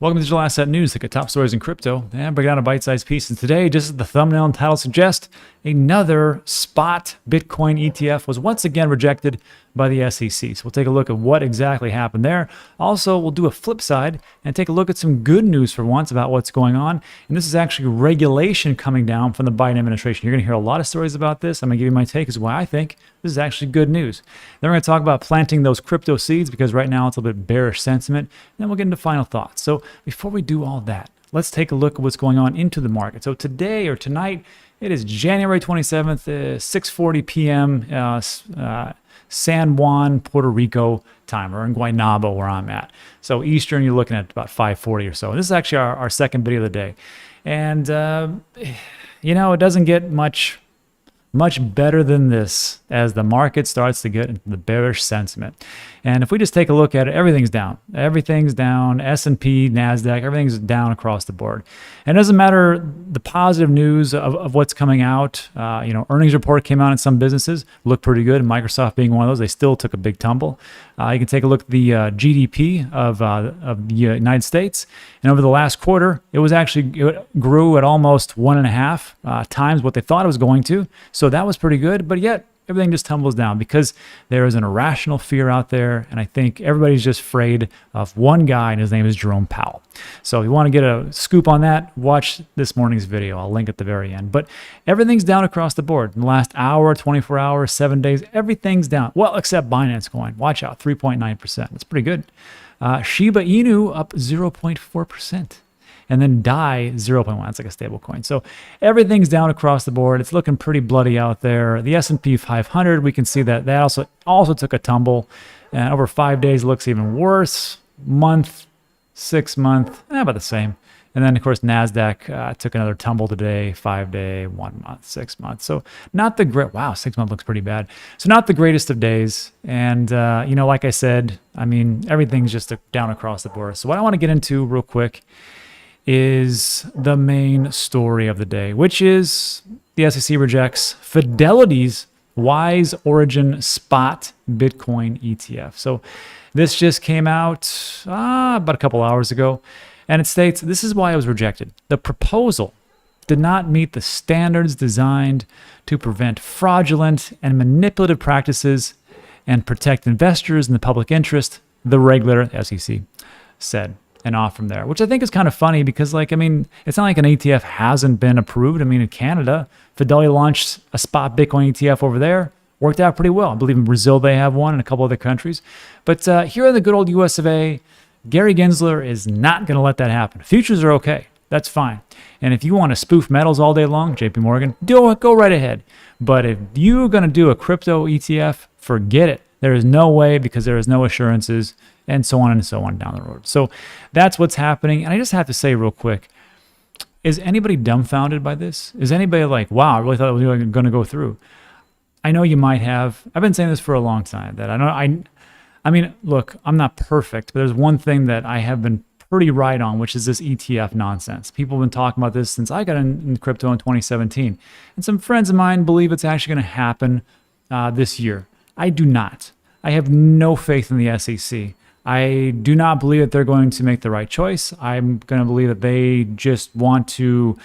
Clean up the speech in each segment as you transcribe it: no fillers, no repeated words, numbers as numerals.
Welcome to Digital Asset News, look at top stories in crypto and break down a bite-sized piece. And today, just as the thumbnail and title suggest, another spot Bitcoin ETF was once again rejected by the SEC. So we'll take a look at what exactly happened there. Also, we'll do a flip side and take a look at some good news for once about what's going on. And this is actually regulation coming down from the Biden administration. You're going to hear a lot of stories about this. I'm going to give you my take as why I think this is actually good news. Then we're going to talk about planting those crypto seeds because right now it's a little bit bearish sentiment. And then we'll get into final thoughts. So before we do all that, let's take a look at what's going on into the market. So today or tonight, it is January 27th, 6:40 p.m. San Juan, Puerto Rico time, or in Guaynabo where I'm at. So Eastern, you're looking at about 5:40 or so. This is actually our second video of the day. And, it doesn't get much better than this as the market starts to get into the bearish sentiment. And if we just take a look at it, everything's down. Everything's down. S&P, NASDAQ, everything's down across the board. And it doesn't matter the positive news of what's coming out. Earnings report came out in some businesses, looked pretty good. Microsoft being one of those, they still took a big tumble. You can take a look at the GDP of the United States. And over the last quarter, it grew at almost 1.5 times what they thought it was going to. So that was pretty good, but yet everything just tumbles down because there is an irrational fear out there. And I think everybody's just afraid of one guy, and his name is Jerome Powell. So if you want to get a scoop on that, watch this morning's video. I'll link at the very end. But everything's down across the board. In the last hour, 24 hours, 7 days, everything's down. Well, except Binance Coin. Watch out, 3.9%. That's pretty good. Shiba Inu up 0.4%. And then DAI 0.1. That's like a stable coin. So everything's down across the board. It's looking pretty bloody out there. The S&P 500, we can see that also took a tumble. And over 5 days, it looks even worse. Month, 6 month, about the same. And then, of course, NASDAQ took another tumble today, 5 day, 1 month, 6 months. So not the great, wow, 6 month looks pretty bad. So not the greatest of days. And, like I said, everything's just down across the board. So what I want to get into real quick is the main story of the day, which is the SEC rejects Fidelity's Wise Origin Spot Bitcoin ETF. So this just came out about a couple hours ago, and it states, this is why it was rejected. The proposal did not meet the standards designed to prevent fraudulent and manipulative practices and protect investors and the public interest, the regulator, SEC, said. And off from there, which I think is kind of funny because, it's not like an ETF hasn't been approved. In Canada, Fidelity launched a spot Bitcoin ETF over there. Worked out pretty well. I believe in Brazil they have one and a couple other countries. But here in the good old US of A, Gary Gensler is not going to let that happen. Futures are okay. That's fine. And if you want to spoof metals all day long, JP Morgan, go right ahead. But if you're going to do a crypto ETF, forget it. There is no way because there is no assurances and so on down the road. So that's what's happening. And I just have to say real quick, is anybody dumbfounded by this? Is anybody like, wow, I really thought it was going to go through? I know you might have. I've been saying this for a long time. Look, I'm not perfect, but there's one thing that I have been pretty right on, which is this ETF nonsense. People have been talking about this since I got in crypto in 2017. And some friends of mine believe it's actually going to happen this year. I do not. I have no faith in the SEC. I do not believe that they're going to make the right choice. I'm going to believe that they just want to,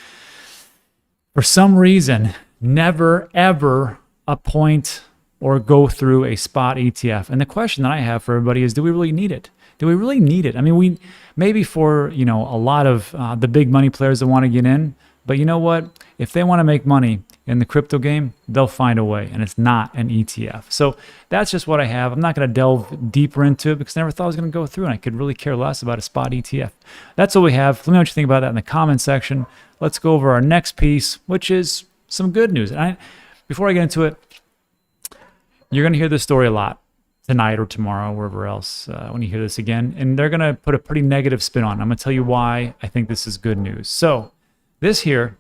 for some reason, never, ever appoint or go through a spot ETF. And the question that I have for everybody is, do we really need it? Do we really need it? We maybe for, a lot of the big money players that want to get in, but you know what? If they want to make money in the crypto game, they'll find a way, and it's not an ETF. So that's just what I have. I'm not going to delve deeper into it because I never thought I was going to go through, and I could really care less about a spot ETF. That's what we have. Let me know what you think about that in the comment section. Let's go over our next piece, which is some good news. And before I get into it, you're going to hear this story a lot tonight or tomorrow, wherever else, when you hear this again, and they're going to put a pretty negative spin on it. I'm going to tell you why I think this is good news. So this here,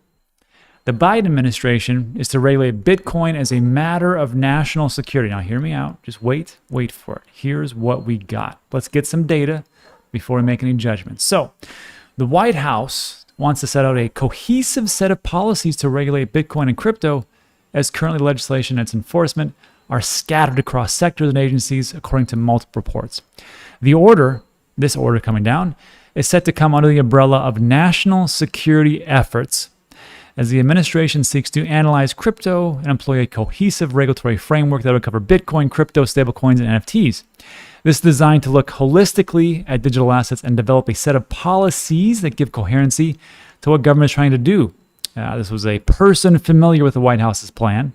the Biden administration is to regulate Bitcoin as a matter of national security. Now, hear me out. Just wait for it. Here's what we got. Let's get some data before we make any judgments. So, the White House wants to set out a cohesive set of policies to regulate Bitcoin and crypto, as currently legislation and its enforcement are scattered across sectors and agencies, according to multiple reports. This order coming down, is set to come under the umbrella of national security efforts as the administration seeks to analyze crypto and employ a cohesive regulatory framework that would cover Bitcoin, crypto, stablecoins, and NFTs. This is designed to look holistically at digital assets and develop a set of policies that give coherency to what government is trying to do. This was a person familiar with the White House's plan.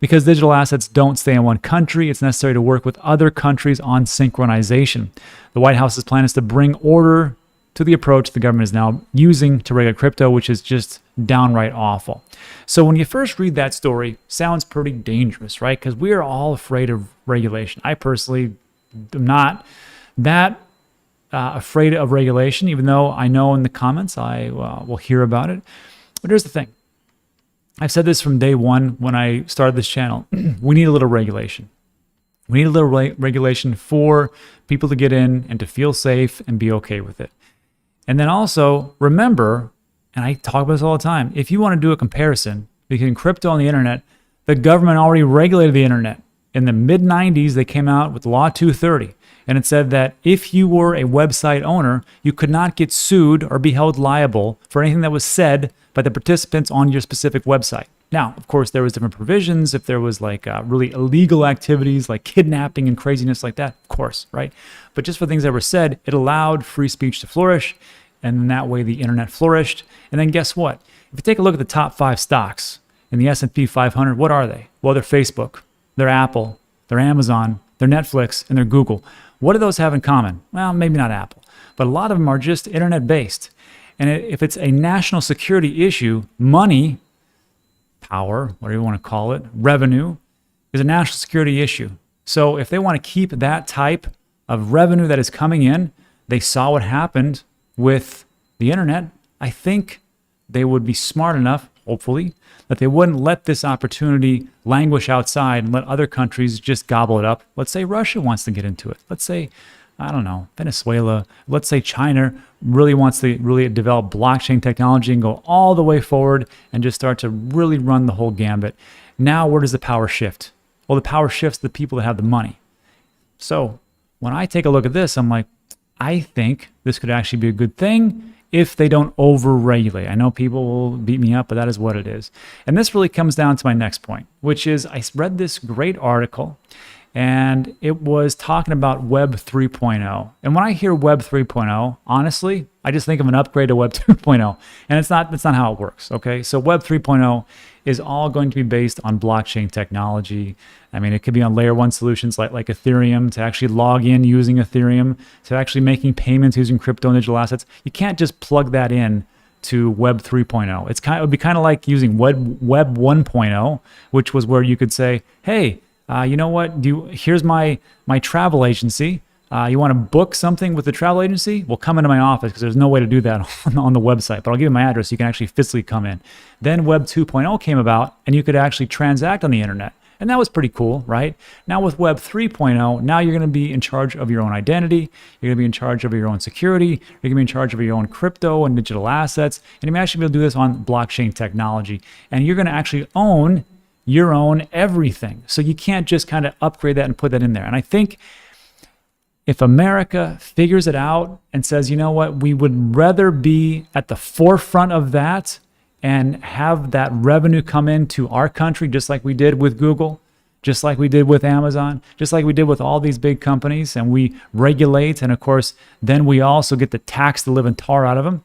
Because digital assets don't stay in one country, it's necessary to work with other countries on synchronization. The White House's plan is to bring order to the approach the government is now using to regulate crypto, which is just downright awful. So when you first read that story, sounds pretty dangerous, right? Because we are all afraid of regulation. I personally am not that afraid of regulation, even though I know in the comments I will hear about it. But here's the thing. I've said this from day one when I started this channel. We need a little regulation. We need a little regulation for people to get in and to feel safe and be okay with it. And then also remember, and I talk about this all the time, if you want to do a comparison between crypto and the internet, the government already regulated the internet. In the mid-90s, they came out with Law 230, and it said that if you were a website owner, you could not get sued or be held liable for anything that was said by the participants on your specific website. Now, of course, there was different provisions. If there was like really illegal activities like kidnapping and craziness like that, of course, right? But just for things that were said, it allowed free speech to flourish, and in that way the internet flourished. And then guess what? If you take a look at the top 5 stocks in the S&P 500, what are they? Well, they're Facebook, they're Apple, they're Amazon, they're Netflix, and they're Google. What do those have in common? Well, maybe not Apple, but a lot of them are just internet-based. And if it's a national security issue, money, power, whatever you want to call it, revenue, is a national security issue. So if they want to keep that type of revenue that is coming in, they saw what happened with the internet. I think they would be smart enough, hopefully, that they wouldn't let this opportunity languish outside and let other countries just gobble it up. Let's say Russia wants to get into it. Let's say, I don't know, Venezuela. Let's say China really wants to develop blockchain technology and go all the way forward and just start to really run the whole gambit. Now, where does the power shift? Well, the power shifts to the people that have the money. So when I take a look at this, I'm like, I think this could actually be a good thing if they don't over-regulate. I know people will beat me up, but that is what it is. And this really comes down to my next point, which is I read this great article, and it was talking about Web 3.0. And when I hear Web 3.0, honestly, I just think of an upgrade to Web 2.0. And that's not how it works, okay? So Web 3.0 is all going to be based on blockchain technology. I mean, it could be on layer 1 solutions like Ethereum, to actually log in using Ethereum, to actually making payments using crypto and digital assets. You can't just plug that in to Web 3.0. It would be kind of like using Web 1.0, which was where you could say, hey, you know what? Here's my travel agency. You want to book something with the travel agency? Well, come into my office, because there's no way to do that on the website. But I'll give you my address so you can actually physically come in. Then Web 2.0 came about, and you could actually transact on the internet. And that was pretty cool, right? Now with Web 3.0, now you're going to be in charge of your own identity. You're going to be in charge of your own security. You're going to be in charge of your own crypto and digital assets. And you may actually be able to do this on blockchain technology. And you're going to actually own your own everything. So you can't just kind of upgrade that and put that in there. And I think if America figures it out and says, you know what, we would rather be at the forefront of that and have that revenue come into our country, just like we did with Google, just like we did with Amazon, just like we did with all these big companies, and we regulate, and of course, then we also get to tax the living tar out of them,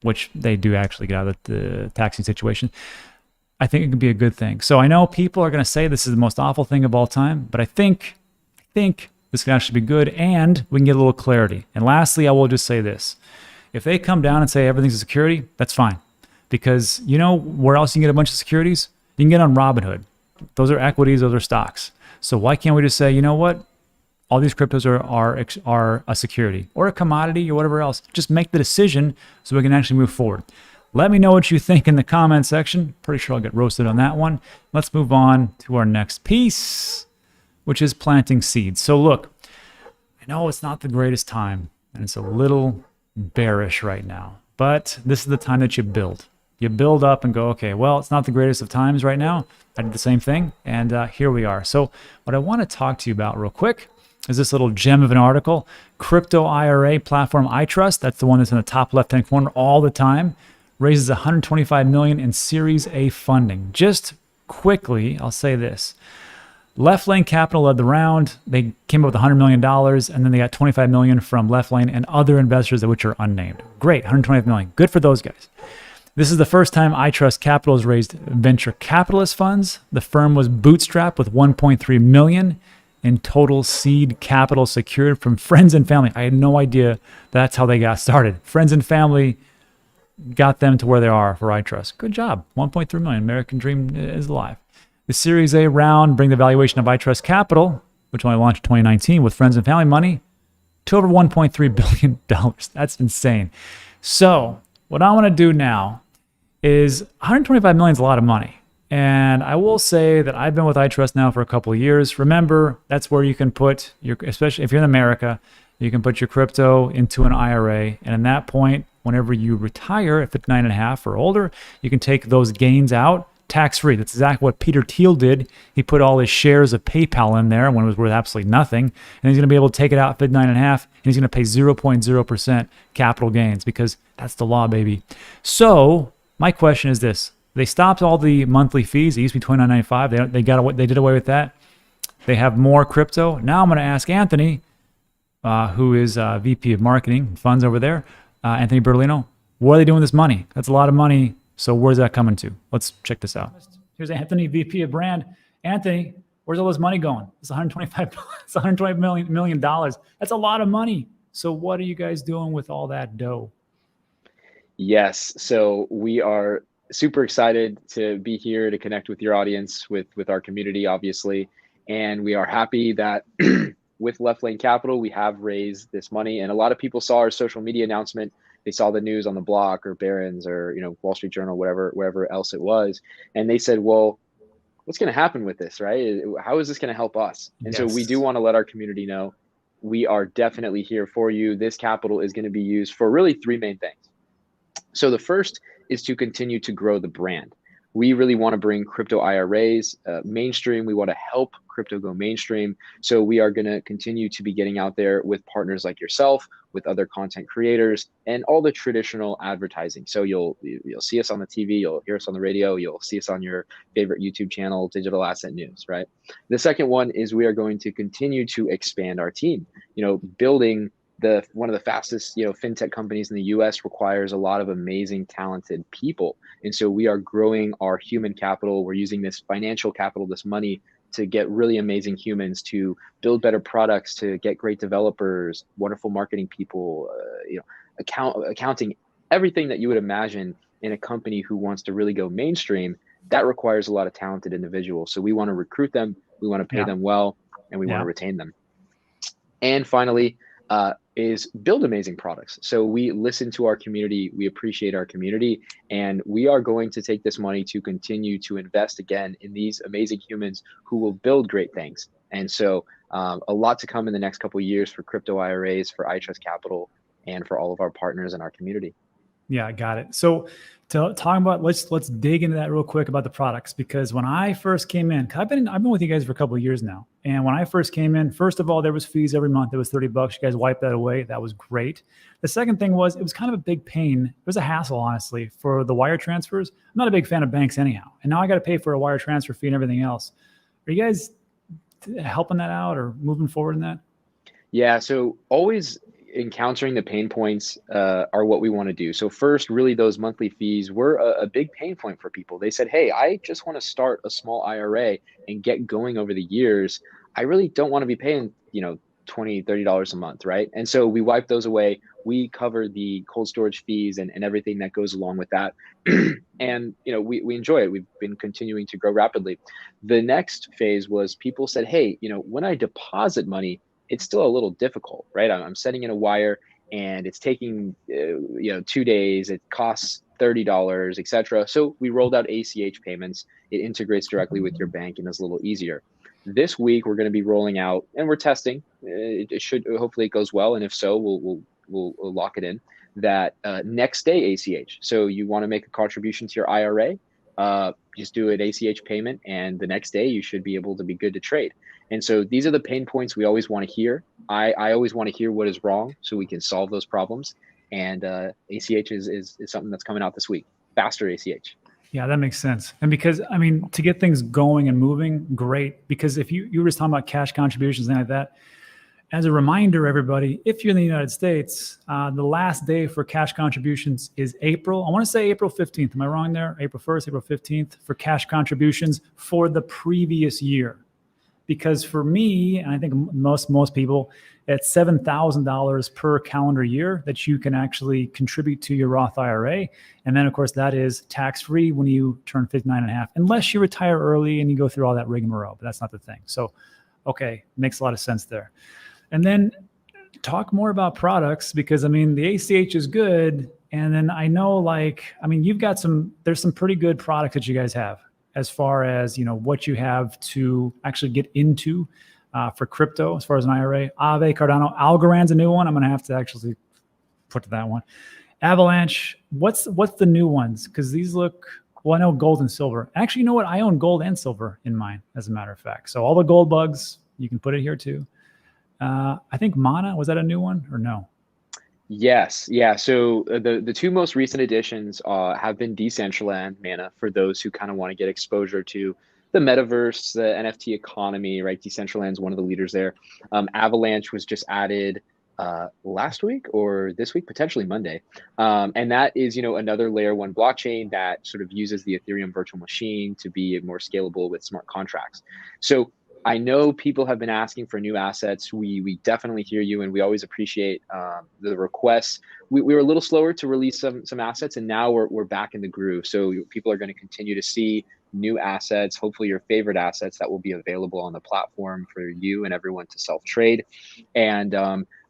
which they do actually get out of the taxing situation. I think it could be a good thing. So I know people are going to say this is the most awful thing of all time, but I think this can actually be good, and we can get a little clarity. And lastly, I will just say this. If they come down and say everything's a security, that's fine. Because you know where else you can get a bunch of securities? You can get on Robinhood. Those are equities, those are stocks. So why can't we just say, you know what? All these cryptos are a security or a commodity or whatever else. Just make the decision so we can actually move forward. Let me know what you think in the comment section. Pretty sure I'll get roasted on that one. Let's move on to our next piece, which is planting seeds. So look, I know it's not the greatest time, and it's a little bearish right now, but this is the time that you build. You build up and go, okay, well, it's not the greatest of times right now. I did the same thing, and here we are. So what I want to talk to you about real quick is this little gem of an article. Crypto IRA platform iTrust, that's the one that's in the top left-hand corner all the time, raises 125 million in Series A funding. Just quickly, I'll say this. Left Lane Capital led the round. They came up with $100 million, and then they got 25 million from Left Lane and other investors, which are unnamed. Great, 125 million. Good for those guys. This is the first time iTrust Capital has raised venture capitalist funds. The firm was bootstrapped with 1.3 million in total seed capital secured from friends and family. I had no idea that's how they got started. Friends and family got them to where they are for iTrust. Good job. 1.3 million. American dream is alive. The Series A round bring the valuation of iTrust Capital, which only launched in 2019 with friends and family money, to over $1.3 billion. That's insane. So what I want to do now is 125 million is a lot of money. And I will say that I've been with iTrust now for a couple of years. Remember, that's where you can put your, especially if you're in America, you can put your crypto into an IRA. And at that point, whenever you retire at 59 and a half or older, you can take those gains out tax-free. That's exactly what Peter Thiel did. He put all his shares of PayPal in there when it was worth absolutely nothing. And he's going to be able to take it out at 59 and a half, and he's going to pay 0.0% capital gains because that's the law, baby. So my question is this. They stopped all the monthly fees. It used to be $29.95. They did away with that. They have more crypto. Now I'm going to ask Anthony, who is VP of Marketing and Funds over there, Anthony Bertolino, what are they doing with this money? That's a lot of money. So where's that coming to? Let's check this out. Here's Anthony, VP of Brand. Anthony, where's all this money going? It's $125 million. That's a lot of money. So what are you guys doing with all that dough? Yes. So we are super excited to be here to connect with your audience, with our community, obviously. And we are happy that with Left Lane Capital, we have raised this money. And a lot of people saw our social media announcement. They saw the news on the block or Barron's or, Wall Street Journal, wherever else it was. And they said, well, what's going to happen with this, right? How is this going to help us? And so we do want to let our community know we are definitely here for you. This capital is going to be used for really three main things. So the first is to continue to grow the brand. We really want to bring crypto IRAs mainstream. We want to help crypto go mainstream. So we are going to continue to be getting out there with partners like yourself, with other content creators, and all the traditional advertising. So you'll see us on the TV, you'll hear us on the radio, you'll see us on your favorite YouTube channel, Digital Asset News, right? The second one is we are going to continue to expand our team. Building one of the fastest, fintech companies in the US requires a lot of amazing, talented people. And so we are growing our human capital. We're using this financial capital, this money, to get really amazing humans to build better products, to get great developers, wonderful marketing people, accounting, everything that you would imagine in a company who wants to really go mainstream. That requires a lot of talented individuals. So we want to recruit them, we want to pay them well, and we want to retain them. And finally, is build amazing products. So we listen to our community, we appreciate our community, and we are going to take this money to continue to invest again in these amazing humans who will build great things. And so a lot to come in the next couple of years for crypto IRAs, for iTrust Capital, and for all of our partners in our community. Yeah, I got it. So talking about, let's dig into that real quick about the products, because when I first came in, I've been with you guys for a couple of years now. And when I first came in, first of all, there was fees every month. It was $30. You guys wiped that away. That was great. The second thing was, it was kind of a big pain. It was a hassle, honestly, for the wire transfers. I'm not a big fan of banks anyhow. And now I got to pay for a wire transfer fee and everything else. Are you guys helping that out or moving forward in that? Yeah, so always encountering the pain points are what we want to do. So first, really those monthly fees were a big pain point for people. They said, hey, I just want to start a small IRA and get going over the years. I really don't want to be paying, $20, $30 a month, right? And so we wipe those away. We cover the cold storage fees and everything that goes along with that. And, we enjoy it. We've been continuing to grow rapidly. The next phase was people said, hey, when I deposit money, it's still a little difficult, right? I'm sending in a wire and it's taking, 2 days. It costs $30, etc. So we rolled out ACH payments. It integrates directly with your bank and is a little easier. This week, we're going to be rolling out, and we're testing. It should, hopefully it goes well. And if so, we'll lock it in, that next day ACH. So you want to make a contribution to your IRA, just do an ACH payment, and the next day you should be able to be good to trade. And so these are the pain points we always want to hear. I always want to hear what is wrong so we can solve those problems. And ACH is something that's coming out this week. Faster ACH. Yeah, that makes sense. And because, I mean, to get things going and moving, great. Because if you were just talking about cash contributions and like that, as a reminder, everybody, if you're in the United States, the last day for cash contributions is April. I want to say April 15th. Am I wrong there? April 1st, April 15th for cash contributions for the previous year. Because for me, and I think most people, it's $7,000 per calendar year that you can actually contribute to your Roth IRA. And then, of course, that is tax-free when you turn 59 and a half, unless you retire early and you go through all that rigmarole. But that's not the thing. So, okay, makes a lot of sense there. And then talk more about products, because I mean, the ACH is good. And then I know, like, I mean, there's some pretty good products that you guys have as far as, you know, what you have to actually get into for crypto, as far as an IRA. Aave, Cardano, Algorand's a new one. I'm going to have to actually put to that one. Avalanche, what's the new ones? Because these look, well, I know gold and silver. Actually, you know what? I own gold and silver in mine, as a matter of fact. So all the gold bugs, you can put it here too. I think Mana, was that a new one or no? Yes, yeah. So the two most recent additions have been Decentraland, Mana, for those who kind of want to get exposure to the metaverse, the NFT economy, right? Decentraland's one of the leaders there. Avalanche was just added last week or this week, potentially Monday. And that is, you know, another layer one blockchain that sort of uses the Ethereum virtual machine to be more scalable with smart contracts. So I know people have been asking for new assets. We definitely hear you, and we always appreciate the requests. We were a little slower to release some assets, and now we're back in the groove. So people are going to continue to see new assets, hopefully your favorite assets that will be available on the platform for you and everyone to self-trade. And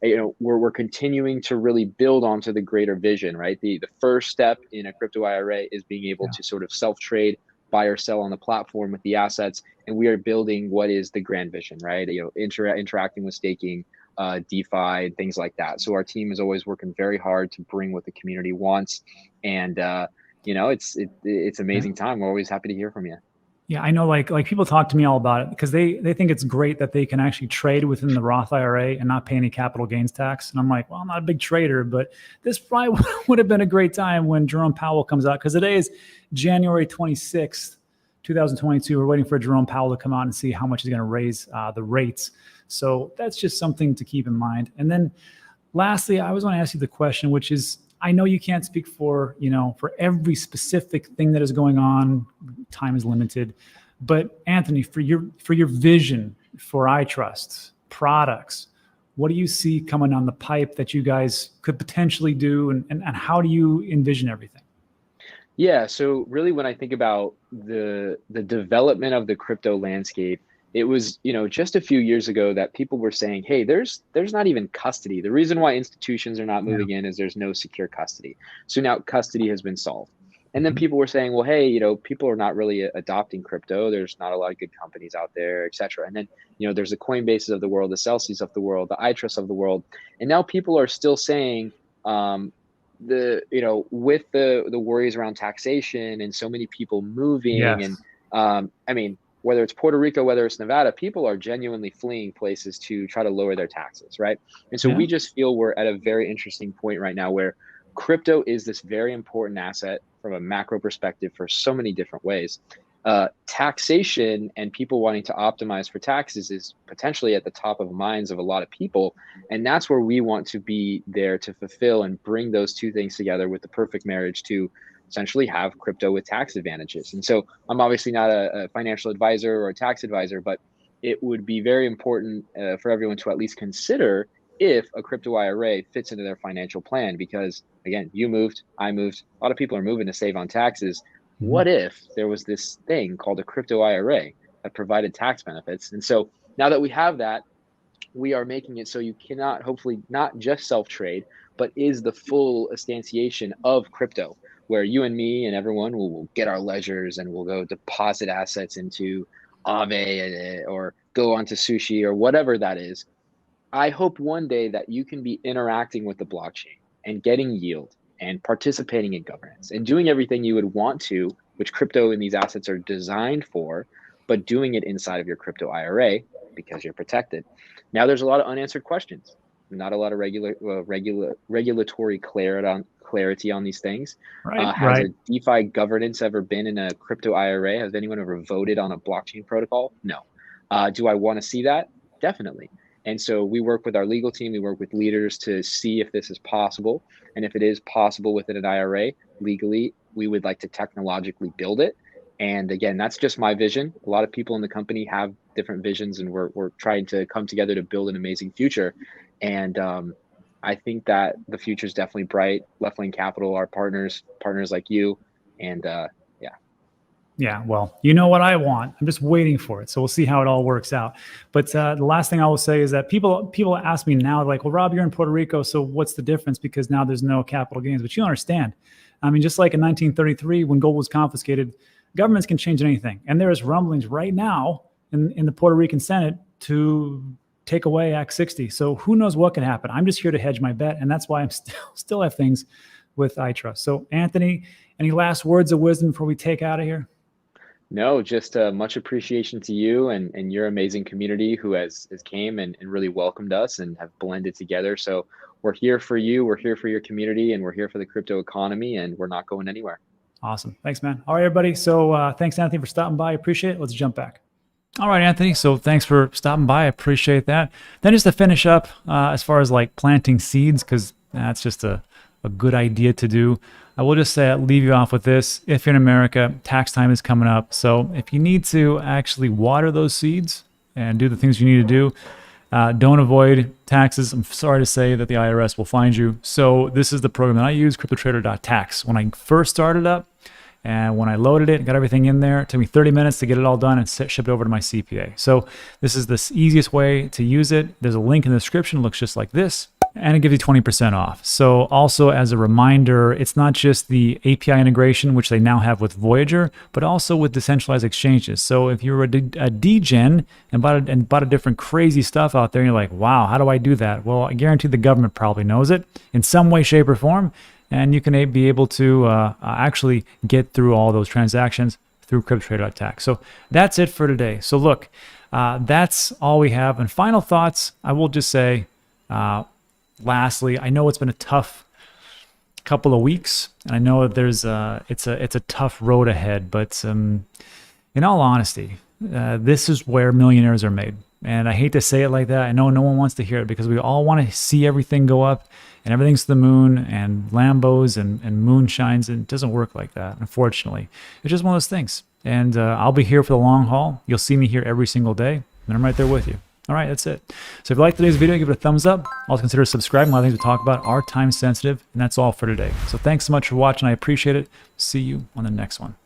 you know, we're continuing to really build onto the greater vision, right? The first step in a crypto IRA is being able to sort of self-trade, buy or sell on the platform with the assets, and we are building what is the grand vision, right? You know, interacting with staking, DeFi, things like that. So our team is always working very hard to bring what the community wants, and you know, it's amazing time. We're always happy to hear from you. Yeah, I know, like people talk to me all about it because they think it's great that they can actually trade within the Roth IRA and not pay any capital gains tax. And I'm like, well, I'm not a big trader, but this probably would have been a great time when Jerome Powell comes out, because today is January 26th, 2022. We're waiting for Jerome Powell to come out and see how much he's going to raise the rates. So that's just something to keep in mind. And then lastly, I always want to ask you the question, which is, I know you can't speak for, you know, for every specific thing that is going on. Time is limited. But Anthony, for your vision for iTrust products, what do you see coming on the pipe that you guys could potentially do, and how do you envision everything? Yeah, so really when I think about the development of the crypto landscape, it was, you know, just a few years ago that people were saying, hey, there's not even custody. The reason why institutions are not moving in is there's no secure custody. So now custody has been solved. And then people were saying, well, hey, you know, people are not really adopting crypto. There's not a lot of good companies out there, et cetera. And then, you know, there's the Coinbases of the world, the Celsius of the world, the iTrust of the world. And now people are still saying, you know, with the worries around taxation and so many people moving, Yes. and I mean, whether it's Puerto Rico, whether it's Nevada, people are genuinely fleeing places to try to lower their taxes, right? And so Yeah. we just feel we're at a very interesting point right now where crypto is this very important asset from a macro perspective for so many different ways. Taxation and people wanting to optimize for taxes is potentially at the top of minds of a lot of people. And that's where we want to be there to fulfill and bring those two things together with the perfect marriage to essentially have crypto with tax advantages. And so I'm obviously not a financial advisor or a tax advisor, but it would be very important for everyone to at least consider if a crypto IRA fits into their financial plan, because again, you moved, I moved, a lot of people are moving to save on taxes. What if there was this thing called a crypto IRA that provided tax benefits? And so now that we have that, we are making it so you cannot, hopefully not just self-trade, but is the full instantiation of crypto, where you and me and everyone will get our ledgers and we'll go deposit assets into Aave or go onto Sushi or whatever that is. I hope one day that you can be interacting with the blockchain and getting yield and participating in governance and doing everything you would want to, which crypto and these assets are designed for, but doing it inside of your crypto IRA. because you're protected. Now there's a lot of unanswered questions, not a lot of regulatory clarity on these things. Right, Has right. a DeFi governance ever been in a crypto IRA? Has anyone ever voted on a blockchain protocol? No. Do I want to see that? Definitely. And so we work with our legal team, we work with leaders to see if this is possible. And if it is possible within an IRA legally, we would like to technologically build it. And again, that's just my vision. A lot of people in the company have different visions, and we're trying to come together to build an amazing future. And I think that the future is definitely bright. Left Lane Capital, our partners like you, and Yeah, well, you know what I want. I'm just waiting for it. So we'll see how it all works out. But the last thing I will say is that people ask me now, like, well, Rob, you're in Puerto Rico, so what's the difference? Because now there's no capital gains. But you understand. I mean, just like in 1933, when gold was confiscated, governments can change anything. And there is rumblings right now in the Puerto Rican Senate to take away Act 60. So who knows what can happen? I'm just here to hedge my bet. And that's why I'm still have things with iTrust. So Anthony, any last words of wisdom before we take out of here? no, just much appreciation to you and your amazing community who has came and really welcomed us and have blended together. So we're here for you, we're here for your community, and we're here for the crypto economy, and we're not going anywhere. Awesome. Thanks, man. All right, everybody. So thanks, Anthony, for stopping by. Appreciate it. Let's jump back. All right, Anthony. So thanks for stopping by. I appreciate that. Then just to finish up, as far as like planting seeds, because that's just a good idea to do. I will just say, leave you off with this. If you're in America, tax time is coming up. So if you need to actually water those seeds and do the things you need to do, don't avoid taxes. I'm sorry to say that the IRS will find you. So this is the program that I use, CryptoTrader.tax. When I first started up and when I loaded it and got everything in there, it took me 30 minutes to get it all done and ship it over to my CPA. So this is the easiest way to use it. There's a link in the description. It looks just like this. And it gives you 20% off. So also as a reminder, it's not just the API integration, which they now have with Voyager, but also with decentralized exchanges. So if you're a degen and bought a different crazy stuff out there, and you're like, wow, how do I do that? Well, I guarantee the government probably knows it in some way, shape, or form. And you can be able to actually get through all those transactions through CryptoTrader.tax. So that's it for today. So look, that's all we have. And final thoughts, I will just say, lastly, I know it's been a tough couple of weeks, and I know that it's a tough road ahead. But in all honesty, this is where millionaires are made. And I hate to say it like that. I know no one wants to hear it because we all want to see everything go up and everything's to the moon and Lambos and moonshines. And it doesn't work like that, unfortunately. It's just one of those things. And I'll be here for the long haul. You'll see me here every single day, and I'm right there with you. All right, that's it. So if you liked today's video, give it a thumbs up. Also consider subscribing. A lot of things we talk about are time sensitive, and that's all for today. So thanks so much for watching. I appreciate it. See you on the next one.